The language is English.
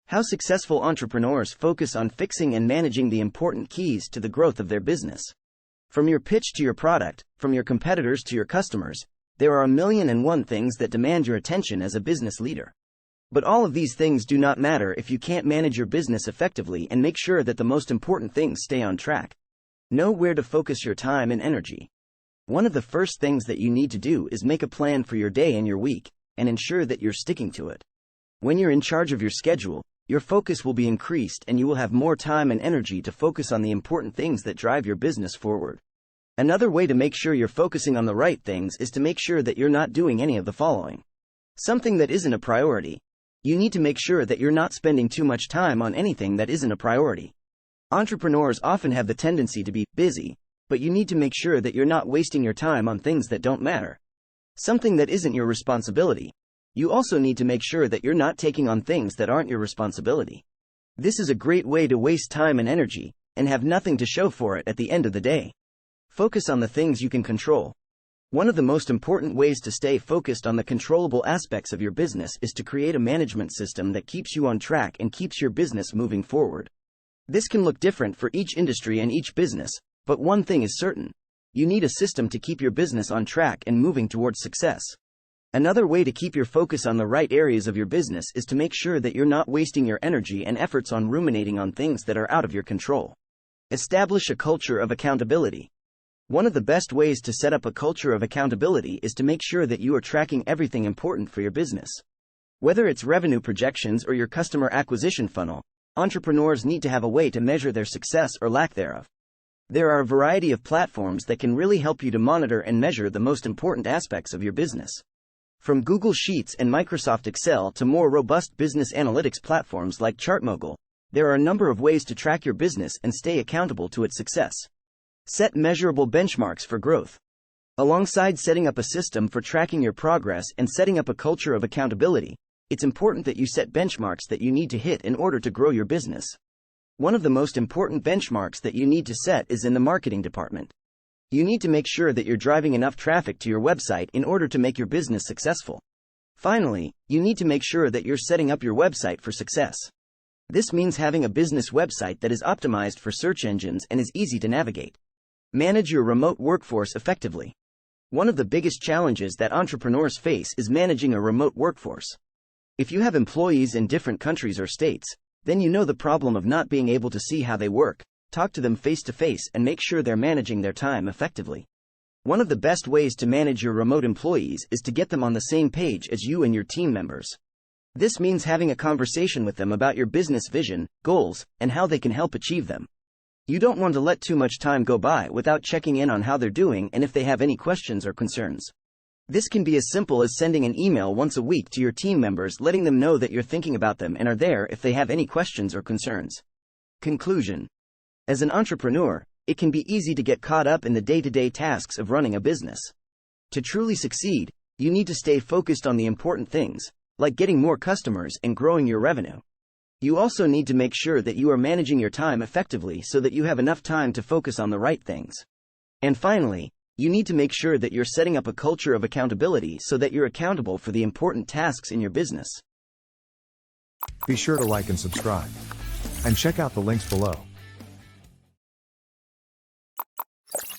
How successful entrepreneurs focus on fixing and managing the important keys to the growth of their business. From your pitch to your product, from your competitors to your customers, there are 1,000,001 things that demand your attention as a business leader. But all of these things do not matter if you can't manage your business effectively and make sure that the most important things stay on track. Know where to focus your time and energy. One of the first things that you need to do is make a plan for your day and your week, and ensure that you're sticking to it. When you're in charge of your schedule, your focus will be increased and you will have more time and energy to focus on the important things that drive your business forward. Another way to make sure you're focusing on the right things is to make sure that you're not doing any of the following. Something that isn't a priority. You need to make sure that you're not spending too much time on anything that isn't a priority. Entrepreneurs often have the tendency to be busy, but you need to make sure that you're not wasting your time on things that don't matter. Something that isn't your responsibility. You also need to make sure that you're not taking on things that aren't your responsibility. This is a great way to waste time and energy, and have nothing to show for it at the end of the day. Focus on the things you can control. One of the most important ways to stay focused on the controllable aspects of your business is to create a management system that keeps you on track and keeps your business moving forward. This can look different for each industry and each business, but one thing is certain. You need a system to keep your business on track and moving towards success. Another way to keep your focus on the right areas of your business is to make sure that you're not wasting your energy and efforts on ruminating on things that are out of your control. Establish a culture of accountability. One of the best ways to set up a culture of accountability is to make sure that you are tracking everything important for your business. Whether it's revenue projections or your customer acquisition funnel, entrepreneurs need to have a way to measure their success or lack thereof. There are a variety of platforms that can really help you to monitor and measure the most important aspects of your business. From Google Sheets and Microsoft Excel to more robust business analytics platforms like ChartMogul, there are a number of ways to track your business and stay accountable to its success. Set measurable benchmarks for growth. Alongside setting up a system for tracking your progress and setting up a culture of accountability, it's important that you set benchmarks that you need to hit in order to grow your business. One of the most important benchmarks that you need to set is in the marketing department. You need to make sure that you're driving enough traffic to your website in order to make your business successful. Finally, you need to make sure that you're setting up your website for success. This means having a business website that is optimized for search engines and is easy to navigate. Manage your remote workforce effectively. One of the biggest challenges that entrepreneurs face is managing a remote workforce. If you have employees in different countries or states, then you know the problem of not being able to see how they work, talk to them face to face, and make sure they're managing their time effectively. One of the best ways to manage your remote employees is to get them on the same page as you and your team members. This means having a conversation with them about your business vision, goals, and how they can help achieve them. You don't want to let too much time go by without checking in on how they're doing and if they have any questions or concerns. This can be as simple as sending an email once a week to your team members letting them know that you're thinking about them and are there if they have any questions or concerns. Conclusion. As an entrepreneur, it can be easy to get caught up in the day-to-day tasks of running a business. To truly succeed, you need to stay focused on the important things, like getting more customers and growing your revenue. You also need to make sure that you are managing your time effectively so that you have enough time to focus on the right things. And finally, you need to make sure that you're setting up a culture of accountability so that you're accountable for the important tasks in your business. Be sure to like and subscribe. And check out the links below.